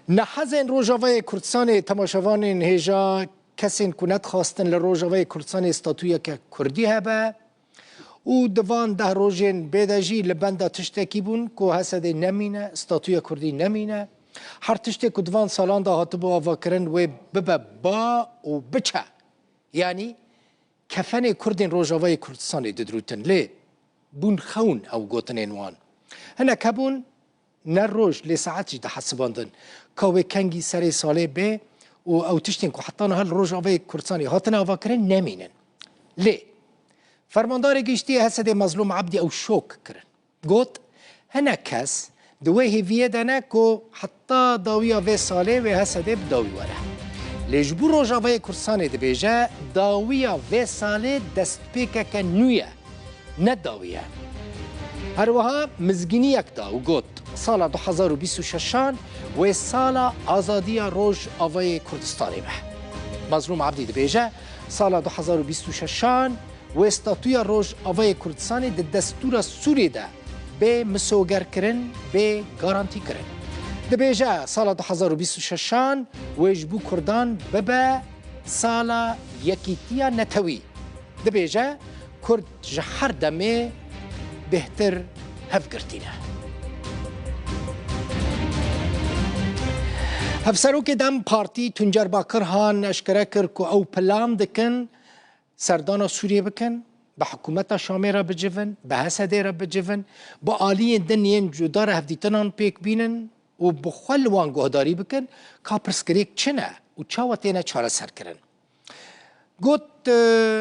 نحزن روجاوای کردستان تماشاوان هجا کسین کند خواستن لروجاوای کردستان استاتویا که کردی هبه و دوان ده روژین بیداجی لبنده تشتکی بون که حسد نمینه استاتویا کردی نمینه هر تشتک دوان سالان ده هاتبو آوا کرن و ببه با و بچه یعنی کفن کردین روجاوای کردستان ددروتن لی بون خون او گوتن انوان هنه کبون نر روج لساعتی ده حسباندن که کنگی سری ساله به و او تشتین که حتی هل روجاوای کردستانی هاتن آوا کرن نمینن لی فرماندار گشتی حسد مظلوم عبدی او شوک کرن گوت هنه کس دوی هیویه دانه که حتی داویا و ساله و حسد بداوی وره لجبو روجاوای کردستان ده بیجه داویا و ساله دست پیکه که نویه نه داویه هر وها مزگینی یک دا و گوت سال 2026 و سال آزادی روج آوای کردستانی به مظلوم عبدی ده بیجه سال 2026 و استاتویا روج آوای کردستانی ده دستور سوری ده به مسوگر کرن به گارانتی کرن ده بیجه سال 2026 و جبو کردان ببه سال یکیتیا نتوی ده بیجه کرد جهر دمه بهتر هفگرتینه هفسروک دم پارتی تنجر باکر هان اشکره کر که او پلام دکن سردان سوریه بکن به حکومت شامی را بجون به حسده را بجون با آلی دنین جدار هفدیتنان پیک بینن و بخوال وان گهداری بکن که پرسکریک چنه و چاوتینه چاره سر کرن گوت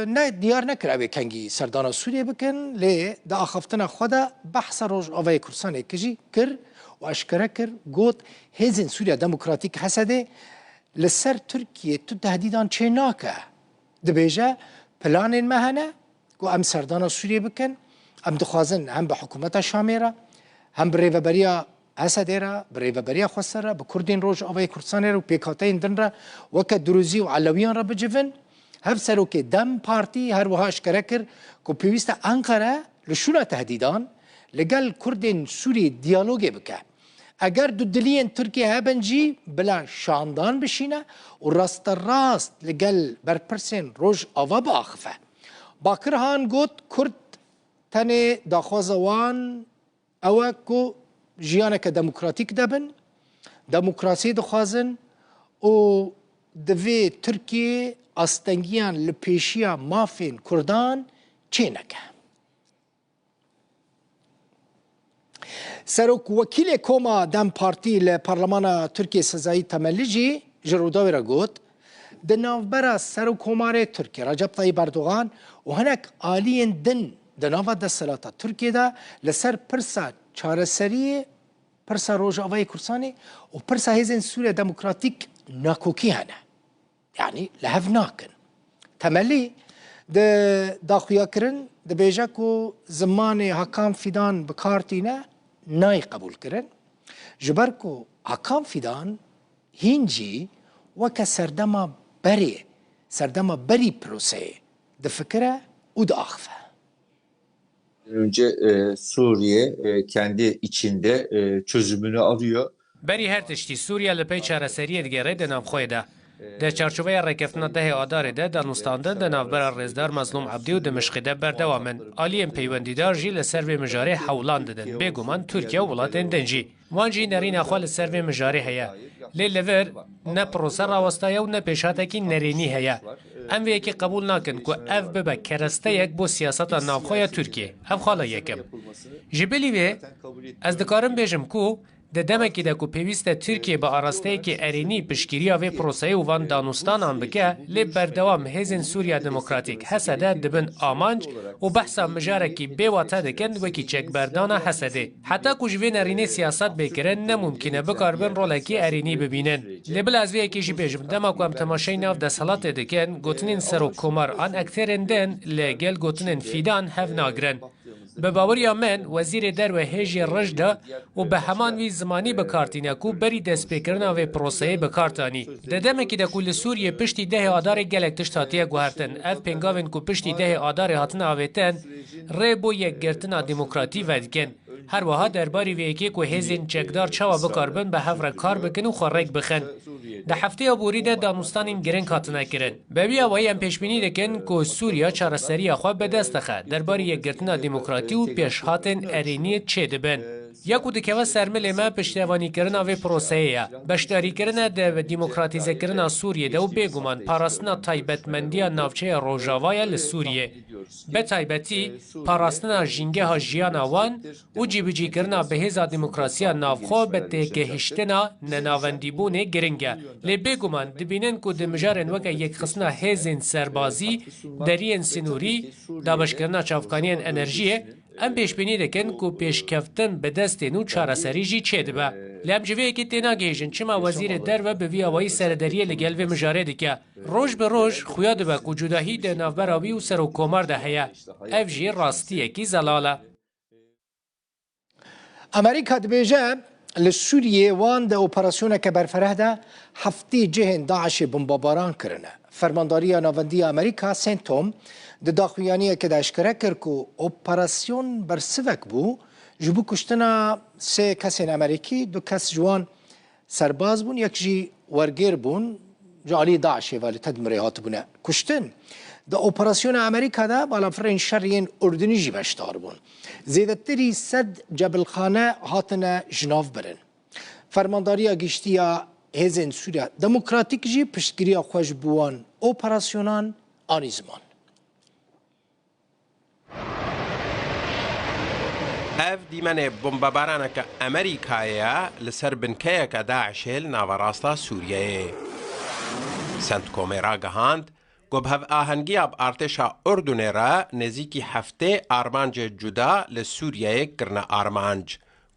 نه دیار نکر اوی کنگی سردان سوریه بکن لی دا آخفتن خدا بحث روش آوای کرسانه کجی کر و اشکره کر گوت هزین سوریا دموکراتیک حسده لسر ترکیه تو تهدیدان چه ناکه دبیجه پلان مهنه که ام سردان سوریه بکن ام دخوازن هم به حکومت شامی را هم به ریوبریا حسده را به ریوبریا خواسته را به کردین روش آوای کرسانه را و پیکاته ایندن را وکه دروزی و علویان را بجون هف سرو که دم پارتی هر وها اشکره کر که پیوست انقره لشونه تهدیدان لگل کردین سوری دیالوگی بکه اگر دو دلیین ترکیه هبنجی بلا شاندان بشینه و راست لگل برپرسین روش آوا باخفه باکر هان گوت کرد تنه داخوازوان اوه که جیانه که دموکراتیک دبن دموکراسی دخوازن و دوی ترکیه استنگیان لپیشیا مافین کردان چه نکه سروک وکیل کوما دم پارتی لپارلمان ترکیه سزایی تملیجی جروداوی را گوت ده نوبرا سروک کومار ترکیه رجب طیب اردوغان و هنک آلین دن ده نوبر دستلاتا ترکیه دا لسر پرسا چارسری پرسا روجاوای کرسانی و پرسا هزین سوریا دموکراتیک ناکوکی هنه یعنی لحف ناکن تملی ده داخویا کرن ده بیجه که زمان حکام فیدان بکارتینه نای قبول کرن جبر که حکام فیدان هینجی وکه سردما بری پروسه ده فکره و ده آخفه Önce Suriye kendi içinde çözümünü arıyor. بری هر تشتی سوریا لپی چارەسەریە دگەڕێ دە ناوخۆیدا. دە چارچوبەیە ڕێکەوتنە دەهێ ئادارێدا دانوستاندن دە ناوبەرە ڕێزدار مەزلوم عەبدی و دمشقیدا بەردەوامن. ئالیێن پەیوەندیدار ژی لەسەر وێ مژارێ هەوڵان دەدەن بێگومان تورکیا و وڵاتên دەنجی. وان جی نەرینەخوا لەسەر وێ مژارێ هەیە. لێ لەڤەر نە پرۆسە ڕاوەستایە و نە پێشاتێکی نەرێنی هەیە. ئەم وەیەکی قبول ناکەن کو ئەف ببە کەرەستەیەک بۆ سیاسەتە ناوخۆیە تورکیە. ئەم خاڵە یەکەم. ji bilî vê ez dikarim bêjim ku د دمکی د کو پیوسته ترکیه به آراسته کی ارینی پشکیریا و پروسه وان دانوستان بکه لی بردوام هزین سوریا دموکراتیک حسده دبن آمانج و بحثا مجارکی بیواته دکن وکی چک بردانا حسده حتی کجوین ارینی سیاست بکرن نممکنه بکاربن رولکی ارینی ببینن لی بل از وی کیجی بیجم دمکو هم تماشای ناف ده سلات دکن گوتنین سرو کمار آن اکترین دن لگل گوتنین فیدان هف ناگرن به باوریا من وزیر در و هیجی رجدا و به همان وی زمانی بکارتینه کو بری دست پیکرنا و پروسه بکارتانی ددمه که دکول سوریه پشتی ده آدار گلک تشتاتیه گوهرتن اف پنگاوین کو پشتی ده آدار هاتن آویتن ری بو یک گرتنا دموکراتی ودکن هەروەها دەرباری وەیەکێک و هێزین چەکدار چاوە بکاربن بە هەڤرە کار بکن و خۆڕێک بخن. دە هەفتەیە بوریدا دانوستانین گرنگ هاتنەکردن. بەبی ئەوەی ئەم پێشبینی دەکەن کو سووریا چارەسەریە خۆ بەدەست دەخە دەرباری یەکگرتنا دیموکراتی و پێشهاتن ئەرێنیە چێ دەبن. یەک و دکەوە سەرملێمە پشتیوانیکردنا وێ پرۆسەیەیە بەشداریکردنە دە دیموکراتیزەکردنا سووریەدا و بێگومان پاراستنا تایبەتمەندیە ناوچەیە ڕۆژاوایە لە سووریێ بە تایبەتی پاراستنا ژینگەها ژیانە وان و جیبجیکردنا بەهێزا دیموکراسیە ناوخۆ بە تێگەهشتنا نەناوەندیبوونێ گرنگە لێ بێگومان دبینن کو دمژارن وەکە یەکخستنا هێزên سەربازی دەریên سنووری دابشکردنا چاوکانیان ئەنەرژیە ئەم پێشبینی دەکەن و پێشکەفتن بەدەستێن و چارەسەریژی چێ دەبە. لە ئەم جوەیەکی تێناگەیژن چما وەزیرە دەرەوە بڤی ئەوەی سەردەریە لەگەل وێ مژارێ دکە ڕۆژ بە ڕۆژ خویا دەبە و جوداهی دە ناوبەراوی و سەر و کۆماردا هەیە ئەف ژی ڕاستیەکی زەڵالە. ئەمریکا دەبێژە لە سووریێ وان دە ئۆپەراسیۆنەکە بەرفەرەهدا هەفتەی جێهێن داعشێ بمبەباران کردنە. فەرمانداریە ناوەندی ئەمریکا سنتۆم د داخویانیەکە داشکرە کرد و ئۆپەراسیۆن بەرسڤک بوو ji bo kuştina sê kesên Amerîkî du kes ji wan serbaz bûn yek jî wergêr bûn ji aliyê Daişê ve li Tedmirê hatibûne kuştin. Di operasyona Amerîkada balafirên şeriyên Urdunî jî beşdar bûn. Zêdetirî sed cebilxane hatine ji nav birin. Fermandariya giştiya hêzên Sûriya Demokratîk jî piştgiriya xwe ji bo wan operasyonan anî ziman. ev dîmenê bombebaraneke Amerîkayê li ser binkeyeke Daişê li naverasta Sûriyeyê. Centcomê ragihand ku bi hevahengiya bi artêşa Urdunê re nêzîkî heftê armancê cuda li Sûriyeyê kirine armanc,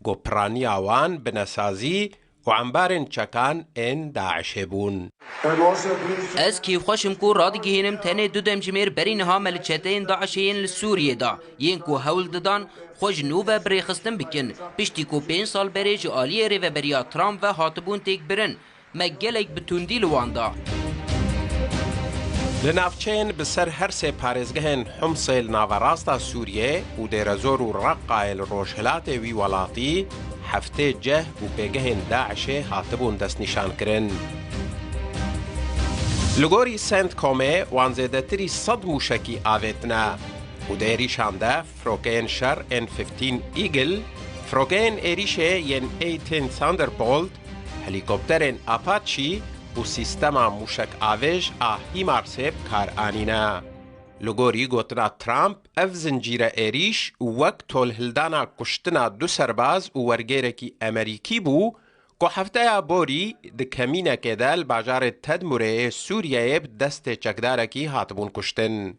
ku piraniya wan bi nesazî û embarên çekan ên Daişê bûn. Ez kêfxweşim ku radigihînim tenê du demjimêr berî niha me li çeteyên Daişê yên li Sûriyê da yên ku hewl didan xwe ji nû ve birêxistin bikin piştî ku 5 sal berê ji aliyê rêveberiya Trump ve hatibûn têk birin me gelek bi tundî li wan da. Li navçeyên bi ser her sê parêzgehên Humsê li naverasta Sûriyê û Dêrezor û Reqqayê li rojhilatê wî welatî heftê ceh û pêgehên Daişê hatibûn destnîşankirin. Li gorî Centcomê wan zêdetirî 100 mûşekî avêtine û di êrîşan de firokeyên şer N-15 Eagle, firokeyên êrîşê yên A-10 Thunderbolt, helîkopterên Apache û sîstema mûşek avêj a HIMARS-ê kar anîne. Li gorî gotina Trump ev zincîre êrîş wek tolhildana kuştina du serbaz û wergêrekî Amerîkî bû ku hefteya borî di kemînekê de li bajarê Tedmirê Sûriyeyê bi destê çekdarekî hatibûn kuştin.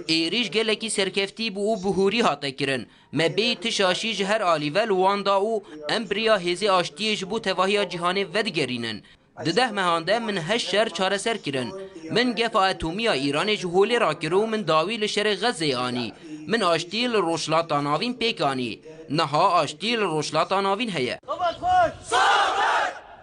êrîş gelekî serkeftî bû û bihûrî hate kirin me bê tişaşî ji her alîve li wan da û em biriya hêzê aştiyê ji bo tevahiya cîhanê vedigerînin. Di 10 mehan de min 8 şer çareser kirin. Min gefa atomiya Îranê ji holê rakir û min dawî li şerê Xezê anî. Min aştiyê li rojhilata navîn pêk anî. Niha aştiyê li rojhilata navîn heye.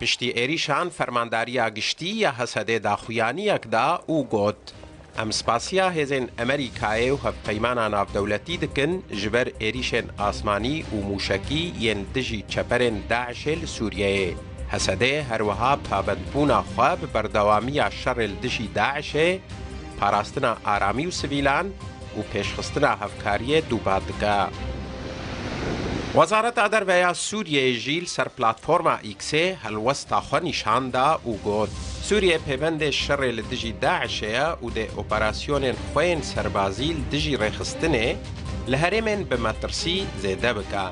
Piştî êrîşan fermandariya giştî ya Hesedê daxuyaniyek da û got em spasiya hêzên Amerîkayê û hevpeymana navdewletî dikin ji ber êrîşên asmanî û mûşekî yên dijî çeperên Daişê li Sûriyeyê. Hesedê herwiha pabendbûna xwe bi berdewamiya şerê li dijî Daişê, parastina aramî û sivîlan û pêşxistina hevkariyê dûbat dike. Wezareta Derveya Sûriyeyê jî li ser platforma X'ê helwesta xwe nîşan da û got Sûriye pêvendê şerê li dijî Daişê ye û dê operasyonên xwe yên serbazî li dijî rêxistinê li herêmên bi metirsî zêde bike.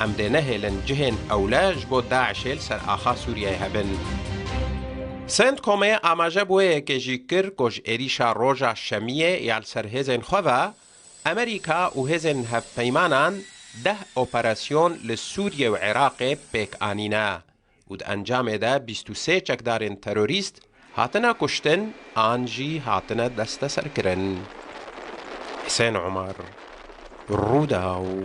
Em dê nehêlin cihên ewle ji bo Daişê li ser axa Sûriyeyê hebin. Centcomê amaje bûyekê jî kir ku ji êrîşa roja şemiyê ya li ser hêzên xwe ve Amerîka û hêzên hevpeymanan 10 operasyon li Sûriye û Iraqê pêk anîne û di encamê de 23 çekdarên terorîst hatine kuştin an jî hatine desteserkirin. Hüseyin Umar, Rûda û